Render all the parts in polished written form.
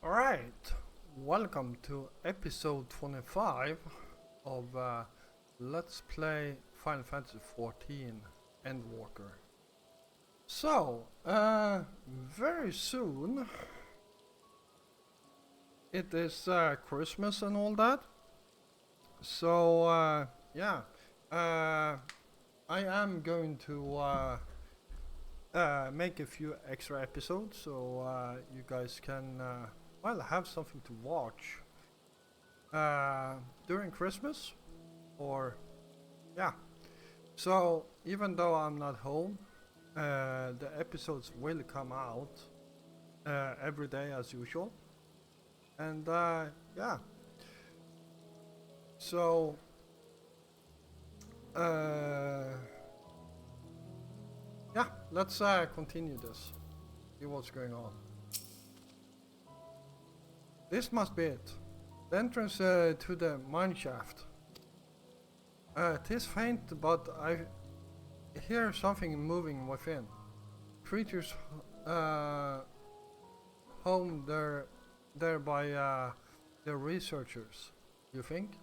Alright, welcome to episode 25 of Let's Play Final Fantasy XIV Endwalker. So, very soon it is Christmas and all that. So, yeah, I am going to make a few extra episodes so you guys can well, have something to watch during Christmas, or yeah. So even though I'm not home, the episodes will come out every day as usual, and yeah. So yeah, let's continue this. See what's going on. This must be it. The entrance to the mine shaft. 'Tis faint, but I hear something moving within. Creatures home there by the researchers, you think?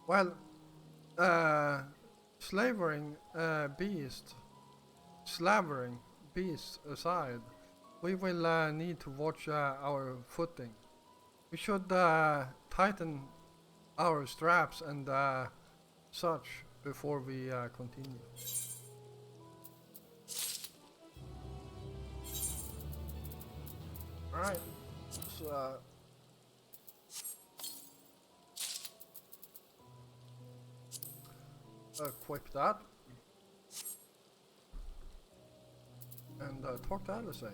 Well, slavering beast aside, we will need to watch our footing. We should tighten our straps and such before we continue. Alright, so equip that and talk to Alice.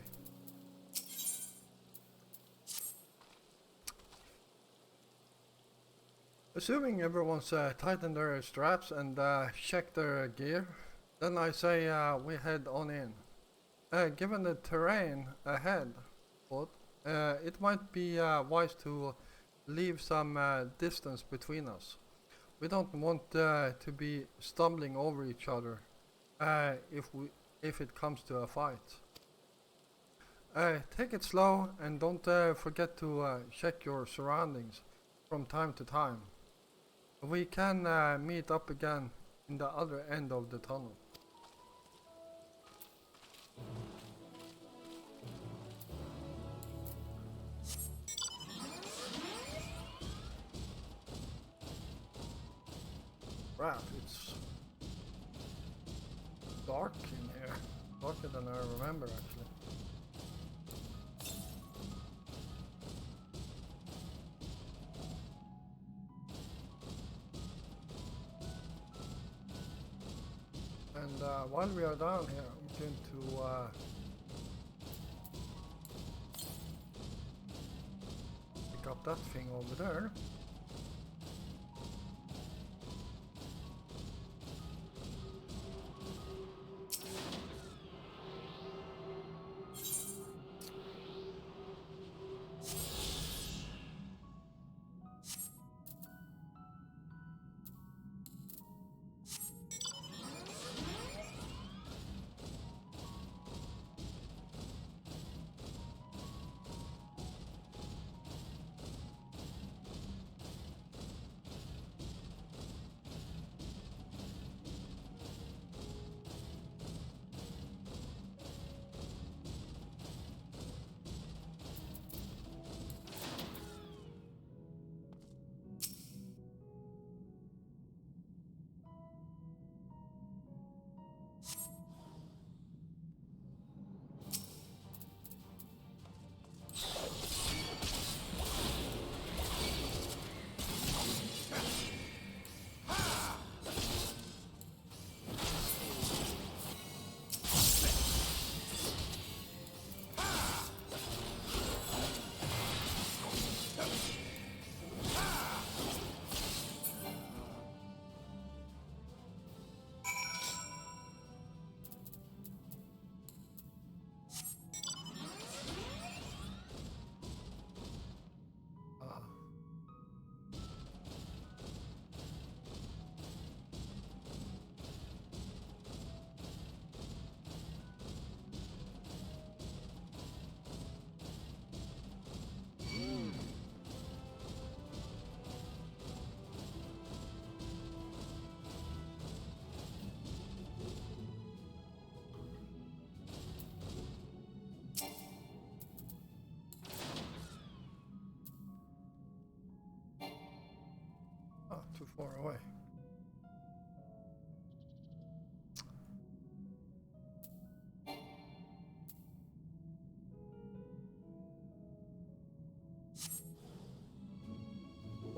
Assuming everyone's tightened their straps and checked their gear, then I say we head on in. Given the terrain ahead, it might be wise to leave some distance between us. We don't want to be stumbling over each other if it comes to a fight. Take it slow and don't forget to check your surroundings from time to time. We can meet up again in the other end of the tunnel. Crap, it's dark in here. Darker than I remember, actually. And while we are down here, I'm going to pick up that thing over there. far away.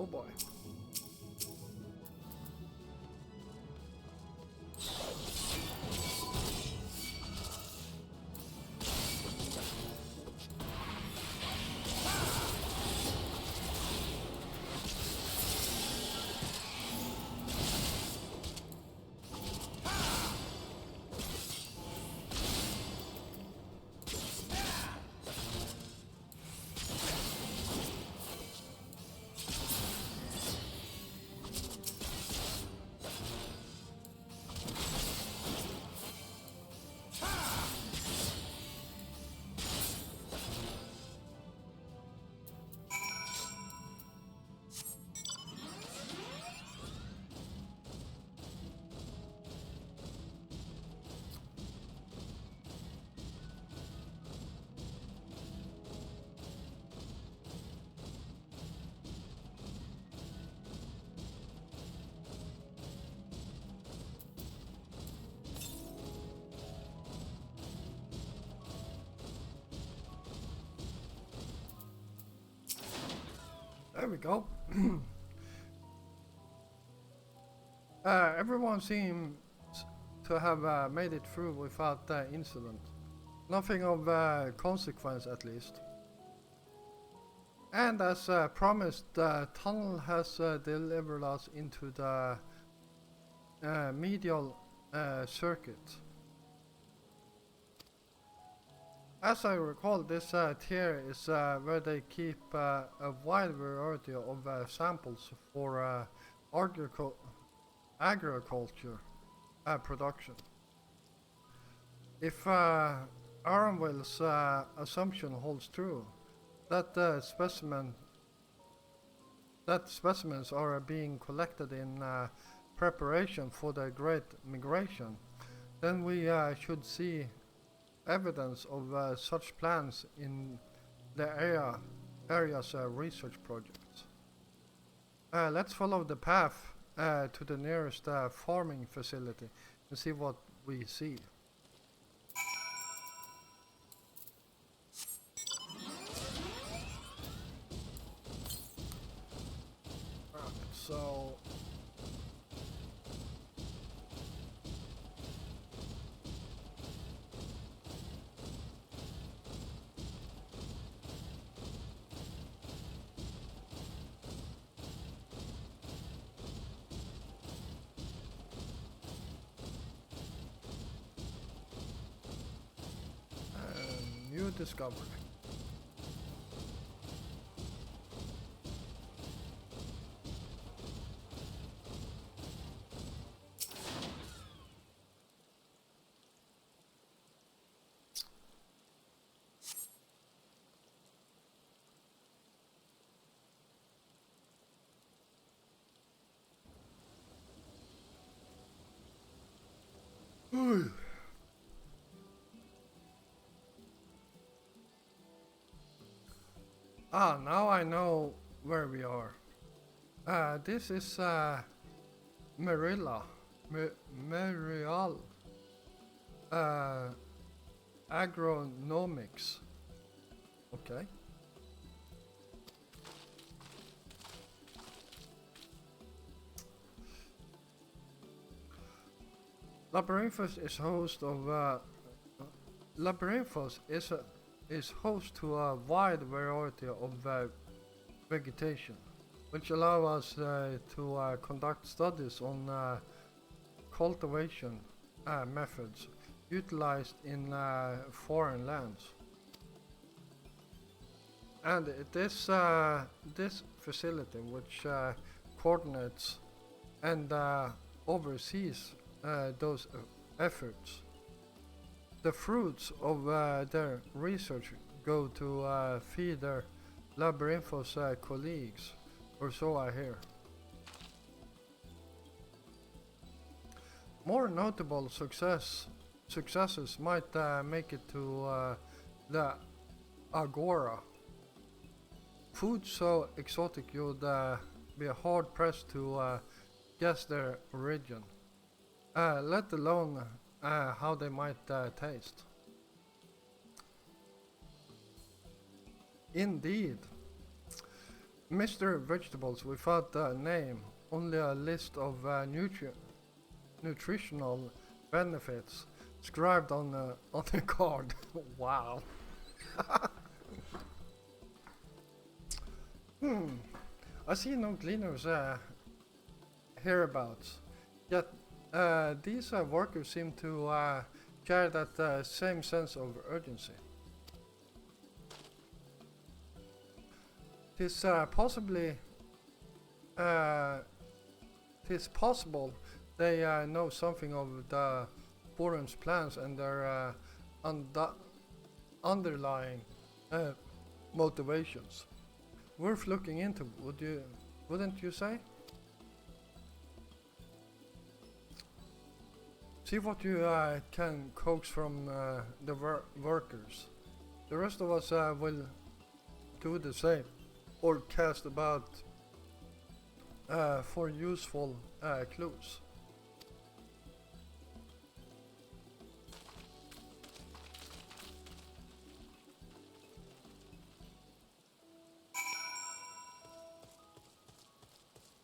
Oh boy. There we go. Everyone seems to have made it through without incident. Nothing of consequence, at least. And as promised, the tunnel has delivered us into the medial circuit. As I recall, this tier is where they keep a wide variety of samples for agriculture production. If Aronville's assumption holds true, that specimens are being collected in preparation for the Great Migration, then we should see evidence of such plans in the area's research projects. Let's follow the path to the nearest farming facility and see what we see. So new discovery. Now I know where we are. This is Merilla. Merial. Agronomics. Okay. Labyrinthos is host of Labyrinthos is host to a wide variety of vegetation, which allow us to conduct studies on cultivation methods utilized in foreign lands. And this facility, which coordinates and oversees those efforts. The fruits of their research go to feed their Labyrinthos colleagues, or so I hear. More notable successes might make it to the Agora. Food so exotic you'd be hard pressed to guess their origin, let alone how they might taste. Indeed, Mr. Vegetables without a name, only a list of nutritional benefits scribed on the card. Wow. I see no cleaners hereabouts. Yet these workers seem to share that same sense of urgency. Tis possible they know something of the forum's plans and their underlying motivations. Worth looking into, wouldn't you say? See what you can coax from the workers. The rest of us will do the same, or cast about for useful clues.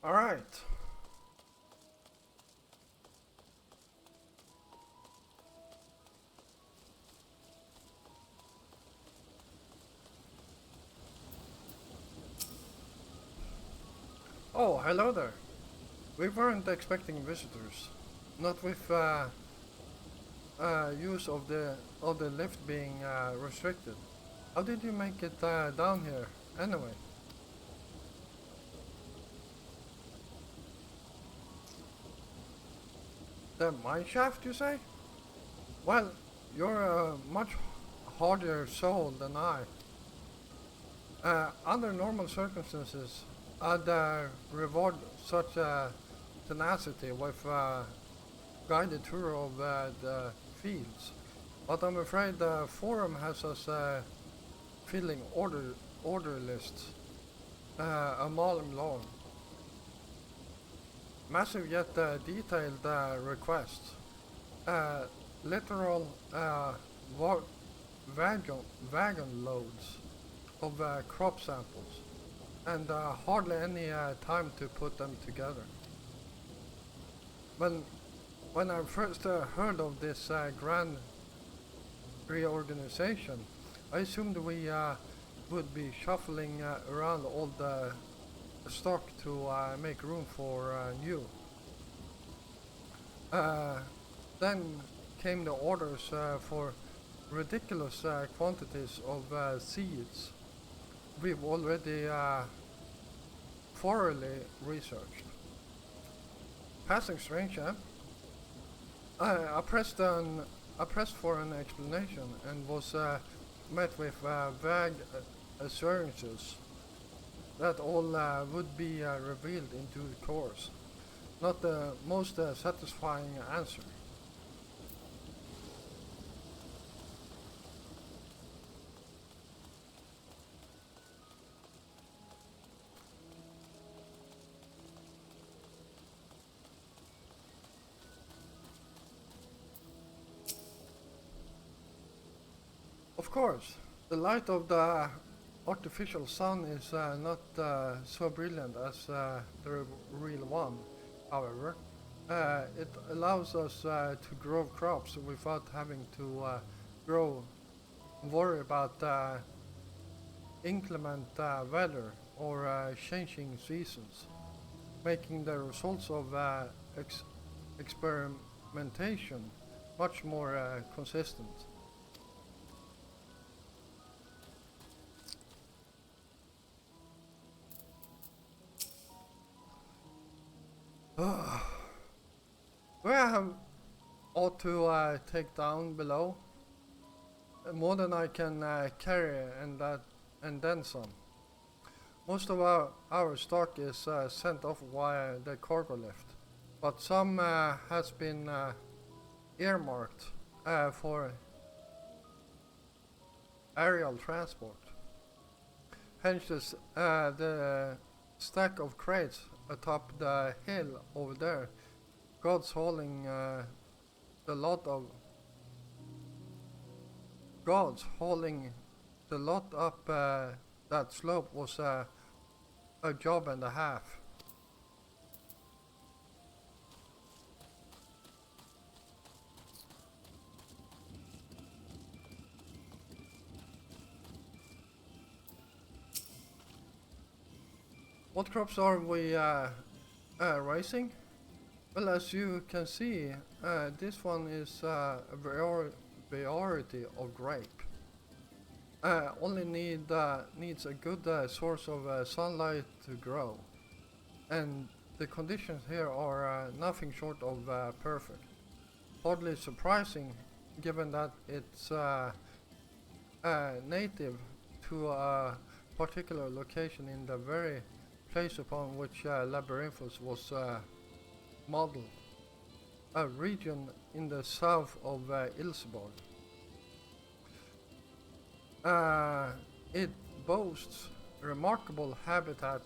All right. Oh, hello there. We weren't expecting visitors. Not with use of the lift being restricted. How did you make it down here, anyway? The mine shaft, you say? Well, you're a much hardier soul than I. Under normal circumstances, I'd reward such tenacity with a guided tour of the fields. But I'm afraid the forum has us feeling order lists a mile long. Massive yet detailed requests. Literal wagon loads of crop samples, and hardly any time to put them together. When I first heard of this grand reorganization, I assumed we would be shuffling around all the stock to make room for new. Then came the orders for ridiculous quantities of seeds we've already thoroughly researched. Passing strange, eh? I pressed for an explanation and was met with vague assurances that all would be revealed in due course. Not the most satisfying answer. Of course, the light of the artificial sun is not so brilliant as the real one. However, it allows us to grow crops without having to worry about inclement weather or changing seasons, making the results of experimentation much more consistent. Do I have ought to take down below? More than I can carry, and then some. Most of our stock is sent off via the cargo lift, but some has been earmarked for aerial transport. Hence, the stack of crates atop the hill over there. God's hauling the lot of God's hauling the lot up that slope was a job and a half. What crops are we raising? Well, as you can see, this one is a variety of grape. Only needs a good source of sunlight to grow, and the conditions here are nothing short of perfect. Hardly surprising, given that it's native to a particular location in the very place upon which Labyrinthus was modeled, a region in the south of Ilseborg. It boasts remarkable habitat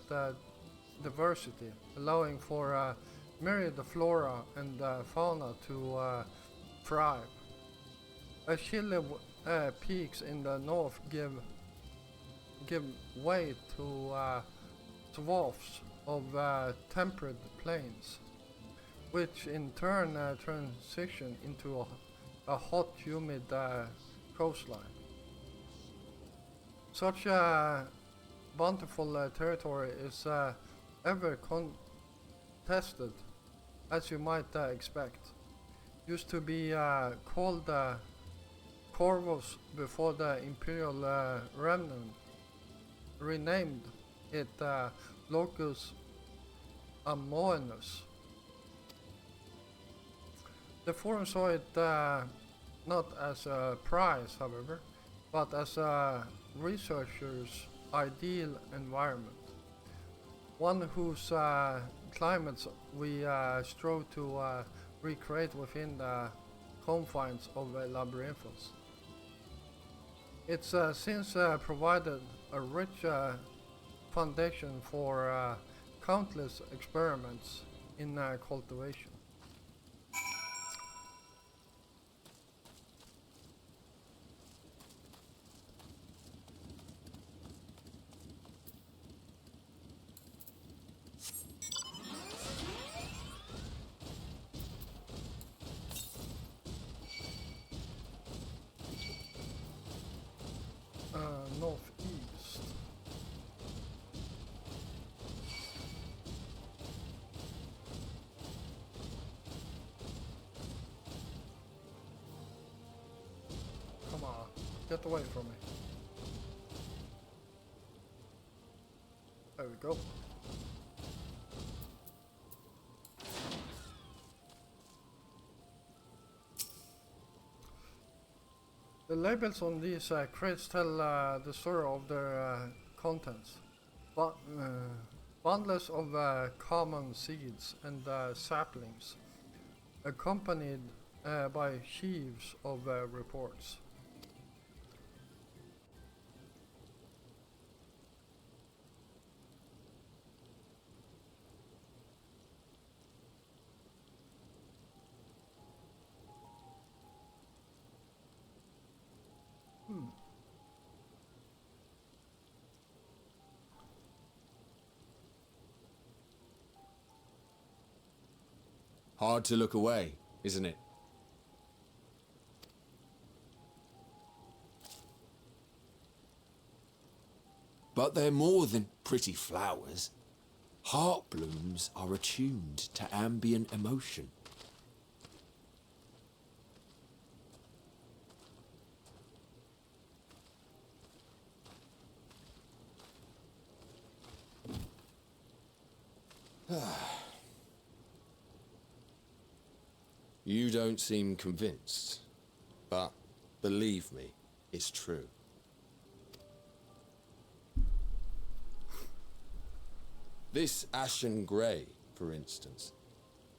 diversity, allowing for myriad flora and fauna to thrive. Chilly peaks in the north give way to swaths of temperate plains, which in turn transition into a hot, humid coastline. Such a bountiful territory is ever contested, as you might expect. Used to be called Corvus before the Imperial Remnant renamed it Locus Amoenus. The Forum saw it not as a prize, however, but as a researcher's ideal environment, one whose climates we strove to recreate within the confines of Labyrinthus. It's since provided a rich foundation for countless experiments in cultivation. Northeast. Come on, get away from me. There we go. The labels on these crates tell the story of their contents. Bundles of common seeds and saplings, accompanied by sheaves of reports. Hard to look away, isn't it? But they're more than pretty flowers. Heart blooms are attuned to ambient emotion. You don't seem convinced, but believe me, it's true. This ashen grey, for instance,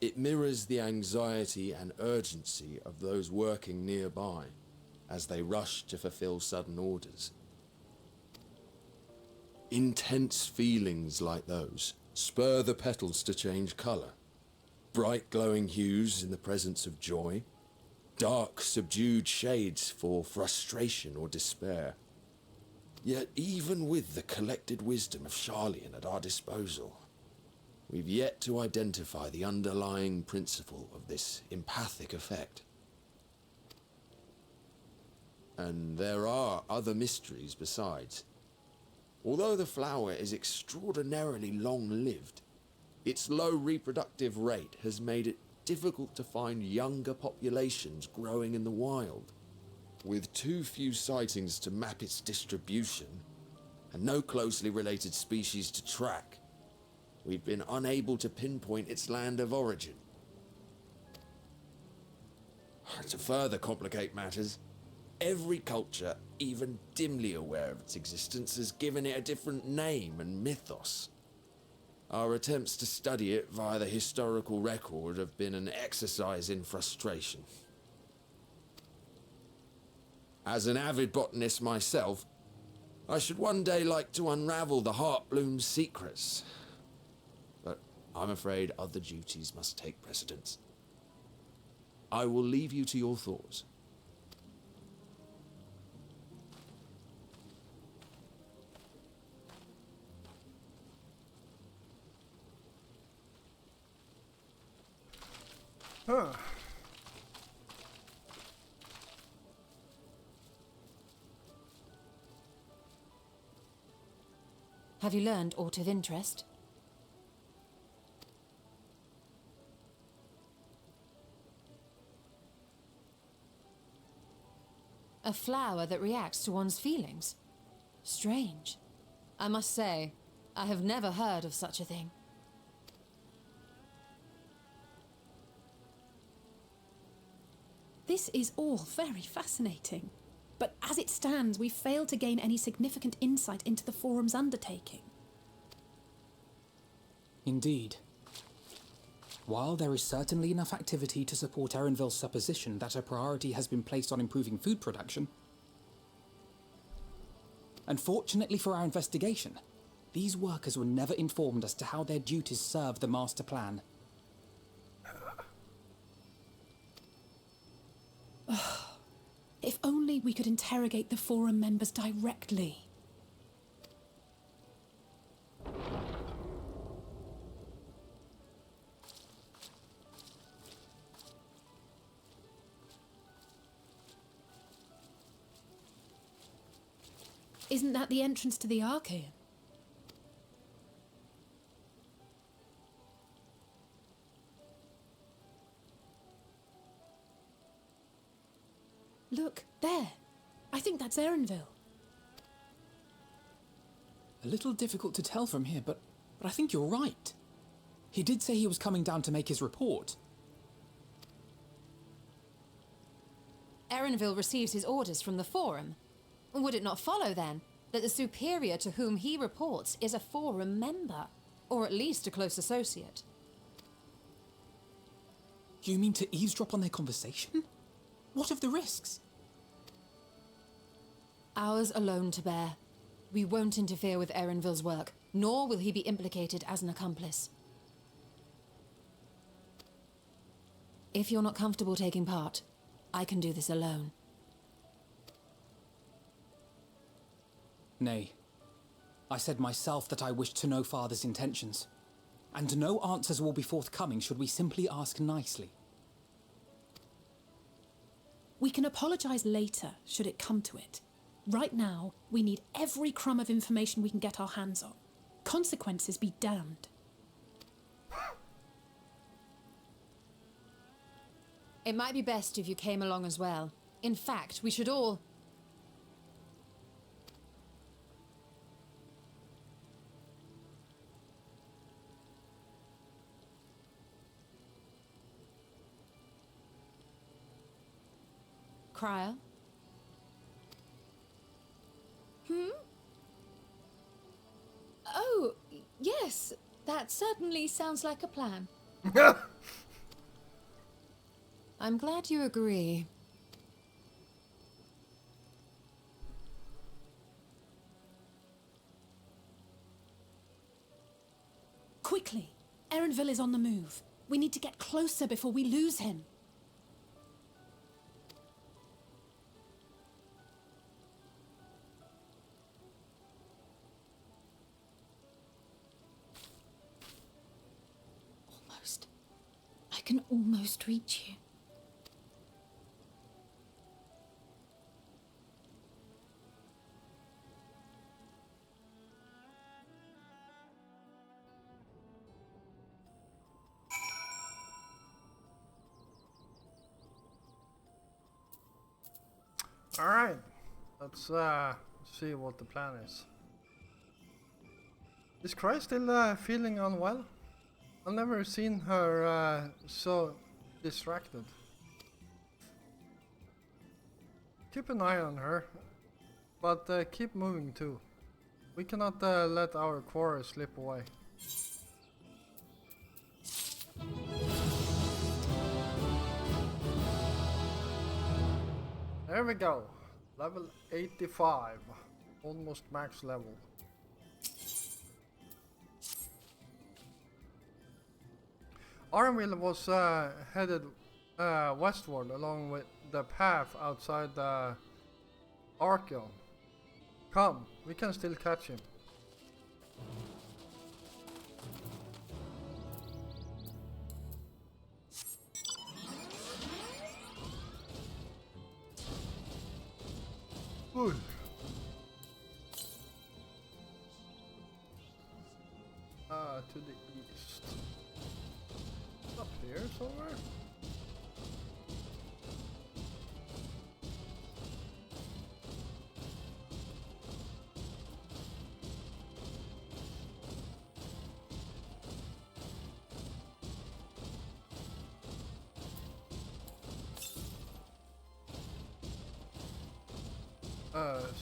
it mirrors the anxiety and urgency of those working nearby as they rush to fulfill sudden orders. Intense feelings like those spur the petals to change colour. Bright glowing hues in the presence of joy. Dark subdued shades for frustration or despair. Yet even with the collected wisdom of Charlian at our disposal, we've yet to identify the underlying principle of this empathic effect. And there are other mysteries besides. Although the flower is extraordinarily long-lived, its low reproductive rate has made it difficult to find younger populations growing in the wild. With too few sightings to map its distribution, and no closely related species to track, we've been unable to pinpoint its land of origin. To further complicate matters, every culture, even dimly aware of its existence, has given it a different name and mythos. Our attempts to study it via the historical record have been an exercise in frustration. As an avid botanist myself, I should one day like to unravel the Heartbloom's secrets. But I'm afraid other duties must take precedence. I will leave you to your thoughts. Huh. Have you learned aught of interest? A flower that reacts to one's feelings? Strange. I must say, I have never heard of such a thing. This is all very fascinating. But as it stands, we fail to gain any significant insight into the Forum's undertaking. Indeed. While there is certainly enough activity to support Erenville's supposition that a priority has been placed on improving food production, unfortunately for our investigation, these workers were never informed as to how their duties serve the master plan. If only we could interrogate the Forum members directly. Isn't that the entrance to the Archaeum? Look, there. I think that's Erenville. A little difficult to tell from here, but I think you're right. He did say he was coming down to make his report. Erenville receives his orders from the Forum. Would it not follow, then, that the superior to whom he reports is a Forum member, or at least a close associate? You mean to eavesdrop on their conversation? What of the risks? Ours alone to bear. We won't interfere with Erenville's work, nor will he be implicated as an accomplice. If you're not comfortable taking part, I can do this alone. Nay. I said myself that I wished to know Father's intentions. And no answers will be forthcoming should we simply ask nicely. We can apologize later, should it come to it. Right now, we need every crumb of information we can get our hands on. Consequences be damned. It might be best if you came along as well. In fact, we should all... Crier? Oh, yes. That certainly sounds like a plan. I'm glad you agree. Quickly! Erenville is on the move. We need to get closer before we lose him. Almost. I can almost reach you. Alright, let's see what the plan is. Is Cry still feeling unwell? I've never seen her so distracted. Keep an eye on her, but keep moving too. We cannot let our quarry slip away. There we go. Level 85. Almost max level. Armville was headed westward along with the path outside the Archeon. Come, we can still catch him. Ooh. To the east. Up here somewhere?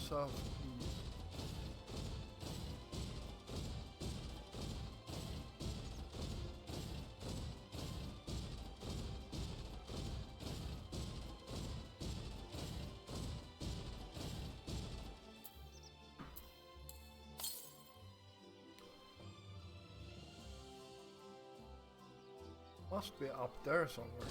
Southeast. Must be up there somewhere.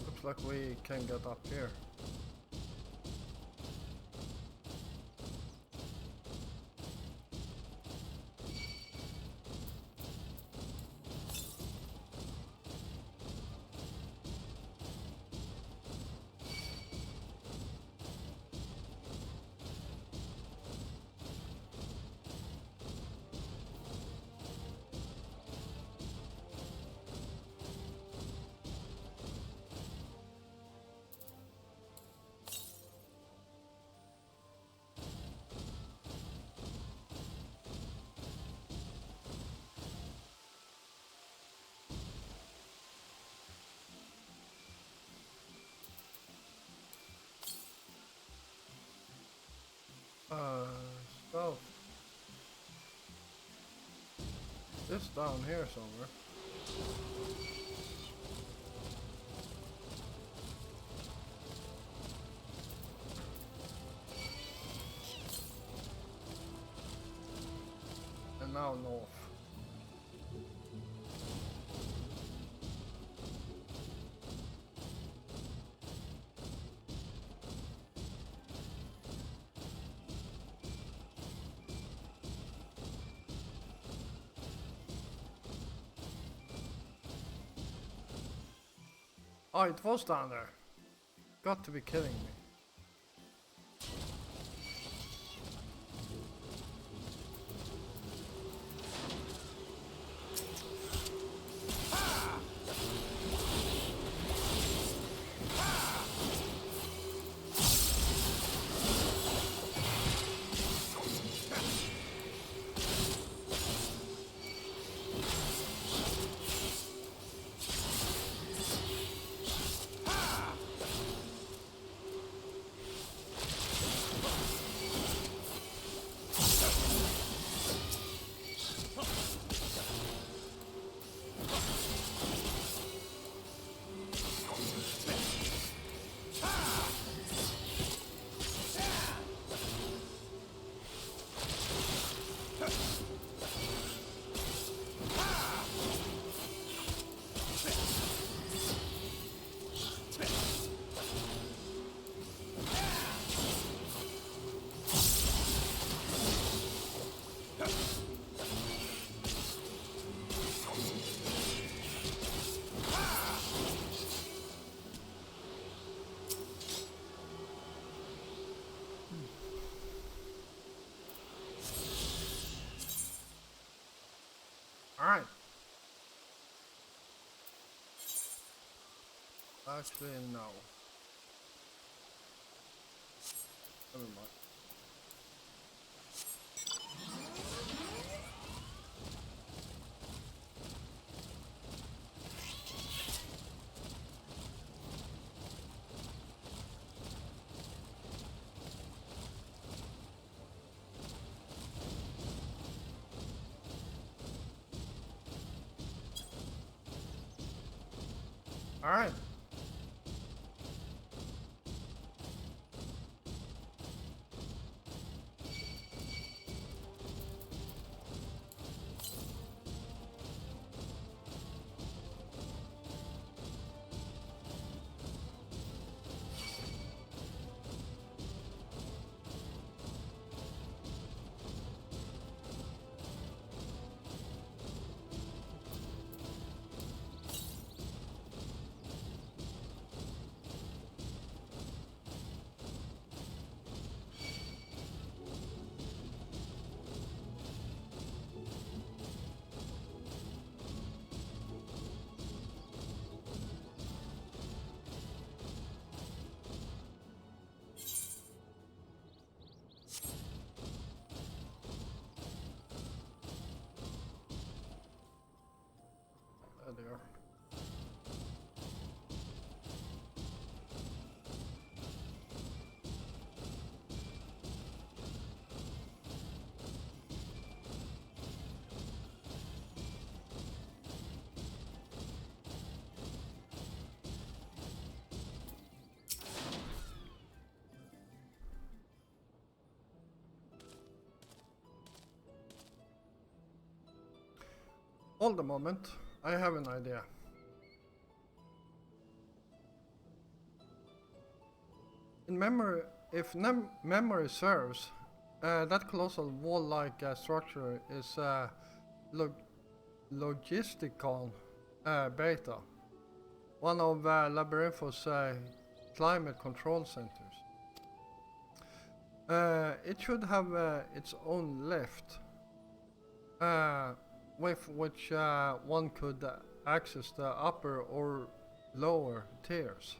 Looks like we can get up here. So this down here somewhere. And now north. Oh, it was down there. Got to be kidding me. Alright. Actually, no. Never mind. Alright. There they are. Hold a moment, I have an idea. In memory, if memory serves, that colossal wall-like structure is logistical beta, one of Labyrinthos climate control centers. It should have its own lift, with which one could access the upper or lower tiers.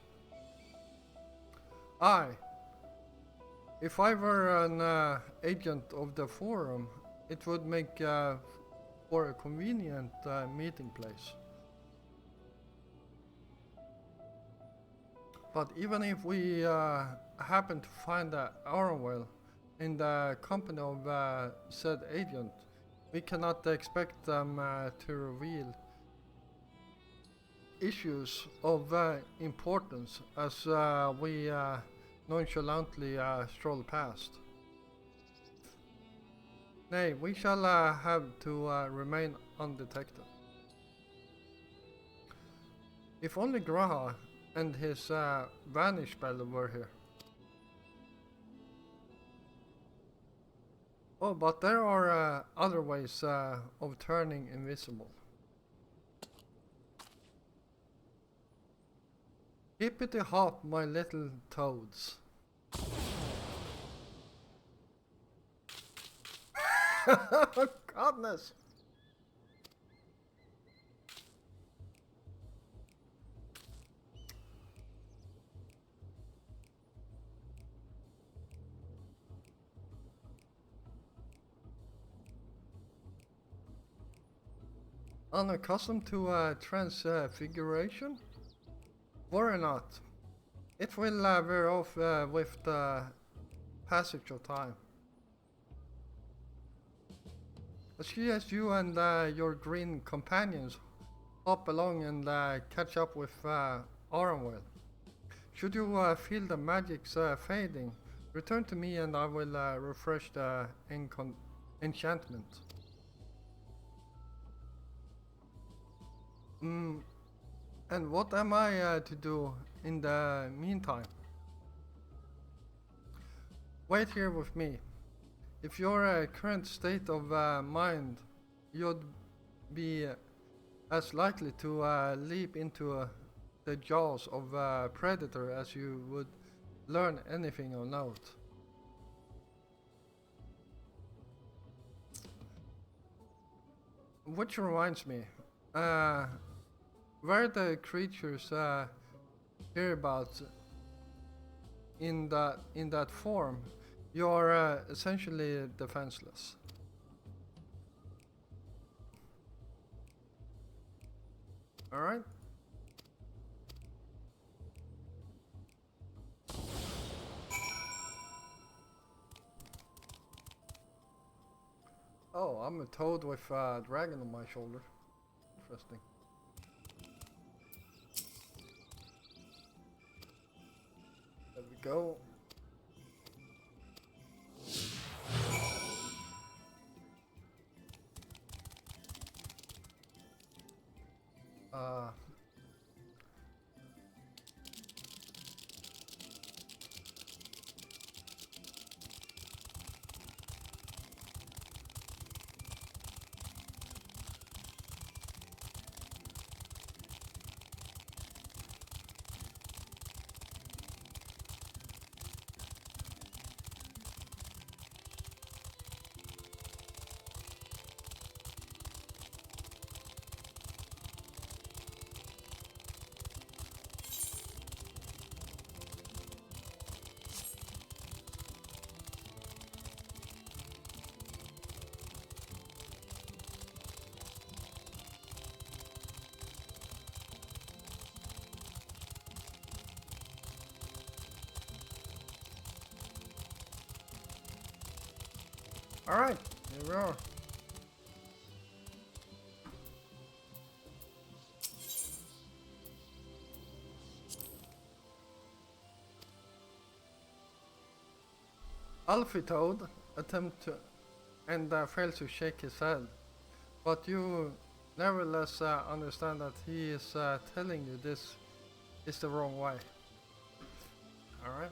If I were an agent of the forum, it would make for a convenient meeting place. But even if we happen to find Arwell in the company of said agent, we cannot expect them to reveal issues of importance as we nonchalantly stroll past. Nay, we shall have to remain undetected. If only Graha and his vanish spell were here. Oh, but there are other ways of turning invisible. Hippity hop, my little toads. Godness! Unaccustomed to transfiguration? Worry not. It will wear off with the passage of time. As you and your green companions hop along and catch up with Arnwell. Should you feel the magics fading, return to me and I will refresh the enchantment. And what am I to do in the meantime? Wait here with me. If your current state of mind, you'd be as likely to leap into the jaws of a predator as you would learn anything of note. which reminds me, where the creatures hear about in that form, you're essentially defenseless. All right. Oh, I'm a toad with a dragon on my shoulder. Interesting. There we go. All right, here we are. Alfie Toad attempt to and fails to shake his head, but you nevertheless understand that he is telling you this is the wrong way. All right.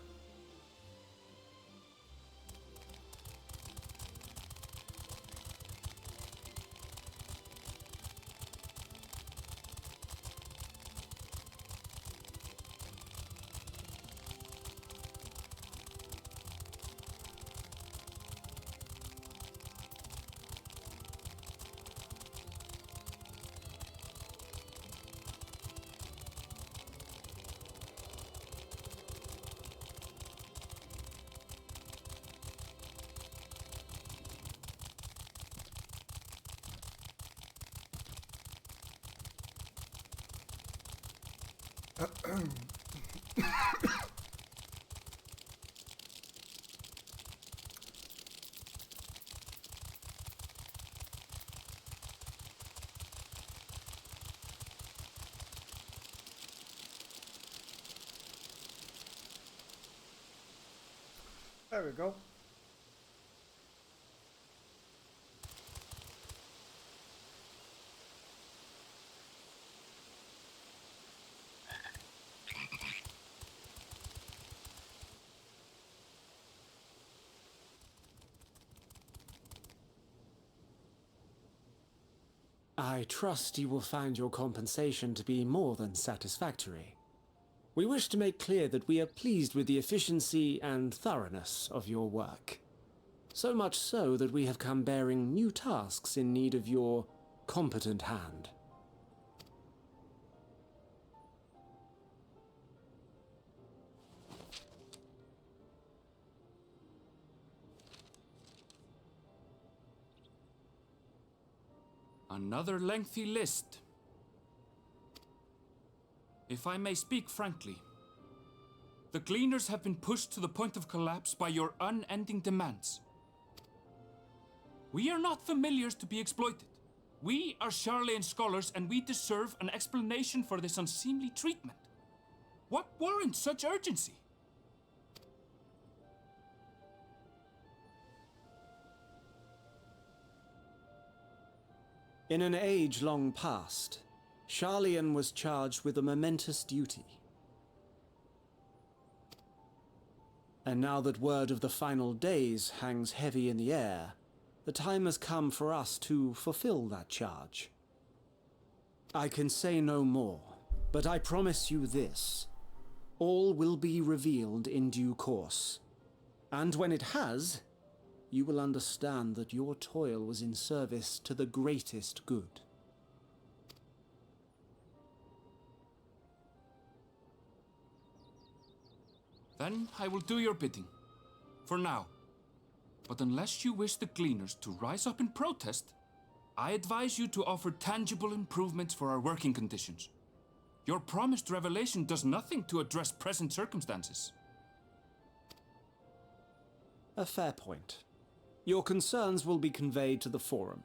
There we go. I trust you will find your compensation to be more than satisfactory. We wish to make clear that we are pleased with the efficiency and thoroughness of your work. So much so that we have come bearing new tasks in need of your competent hand. Another lengthy list. If I may speak frankly, the Gleaners have been pushed to the point of collapse by your unending demands. We are not familiars to be exploited. We are Charlean scholars and we deserve an explanation for this unseemly treatment. What warrants such urgency? In an age long past, Charlean was charged with a momentous duty. And now that word of the final days hangs heavy in the air, the time has come for us to fulfill that charge. I can say no more, but I promise you this. All will be revealed in due course. And when it has, you will understand that your toil was in service to the greatest good. Then I will do your bidding. For now. But unless you wish the Gleaners to rise up in protest, I advise you to offer tangible improvements for our working conditions. Your promised revelation does nothing to address present circumstances. A fair point. Your concerns will be conveyed to the Forum.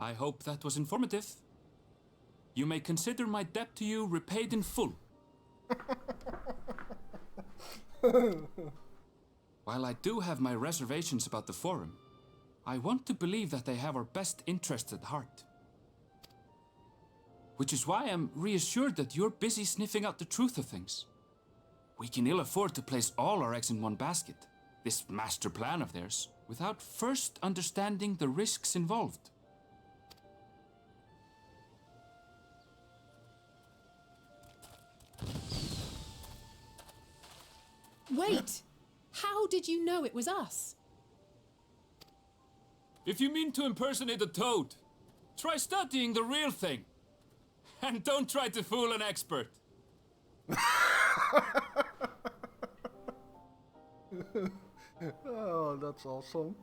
I hope that was informative. You may consider my debt to you repaid in full. While I do have my reservations about the Forum, I want to believe that they have our best interests at heart. Which is why I'm reassured that you're busy sniffing out the truth of things. We can ill afford to place all our eggs in one basket, this master plan of theirs, without first understanding the risks involved. Wait! How did you know it was us? If you mean to impersonate a toad, try studying the real thing. And don't try to fool an expert. Oh, that's awesome.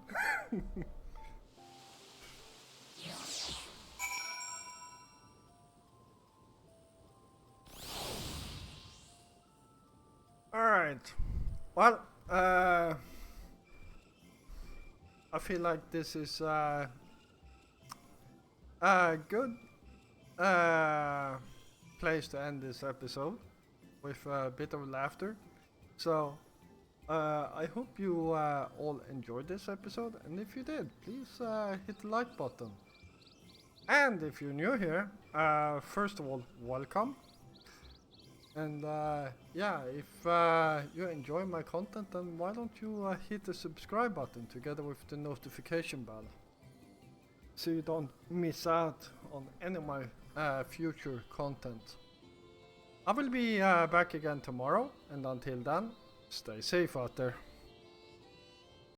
Alright. Well, I feel like this is a good place to end this episode with a bit of laughter. So, I hope you all enjoyed this episode, and if you did, please hit the like button. And if you're new here, first of all, welcome. And yeah, if you enjoy my content, then why don't you hit the subscribe button together with the notification bell, so you don't miss out on any of my future content. I will be back again tomorrow, and until then, stay safe out there.